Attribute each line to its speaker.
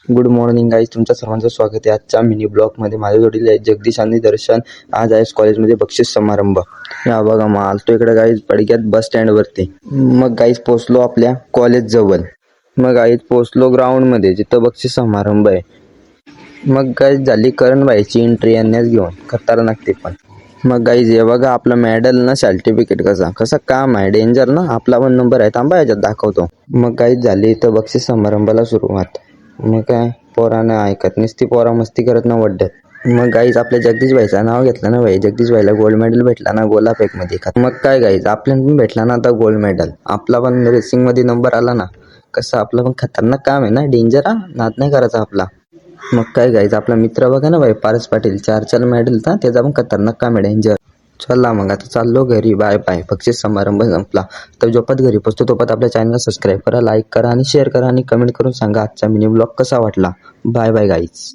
Speaker 1: Good morning guys, तुमच्या सर्वांचं स्वागत आहे आजच्या मिनी ब्लॉगमध्ये. माझ्या जोडीला आहे जगदीश आणि दर्शन. आज आहे कॉलेजमध्ये बक्षीस समारंभ. या बघा मग आलतो इकडे गाईज पडक्यात बस स्टँडवरती. मग गाईज पोचलो आपल्या कॉलेज जवळ. मग गाईज पोचलो ग्राउंडमध्ये जिथं बक्षीस समारंभ आहे. मग गाईज झाली करणबाईची एंट्री आणण्यास घेऊन खतरनाक ते पण. मग गाईज हे बघा आपलं मेडल ना सर्टिफिकेट कसं काम आहे डेंजर ना. आपला पण नंबर आहे, थांबा याच्यात दाखवतो. मग गाईज झाली इथं बक्षीस समारंभाला सुरुवात. मग काय पोरानं ऐकत नसती, पोरा मस्ती करत ना वड्ड्यात. मग गाईज आपल्या जगदीश भाईचं नाव घेतलं ना भाई. जगदीश भाईला गोल्ड मेडल भेटला ना गोलाफेकमध्ये. मग काय गाईज आपल्याला पण भेटला ना आता गोल्ड मेडल. आपला पण रेसिंगमध्ये नंबर आला ना. कसं आपलं पण खतरनाक काम आहे ना, डेंजर हा, नाद नाही करायचा आपला. मग काय गाईज आपला मित्र बघा ना भाई पारस पाटील, 4 मेडल था, त्याचा पण खतरनाक काम आहे डेंजर. चला मग आता चाललो घरी. Bye bye. बक्षीस समारंभ संपला. तर जोपात घरी पोचतो तोपात आपल्या चॅनलला सबस्क्राईब करा, लाईक करा आणि शेअर करा आणि कमेंट करून सांगा आजचा मिनी ब्लॉग कसा वाटला. Bye bye guys.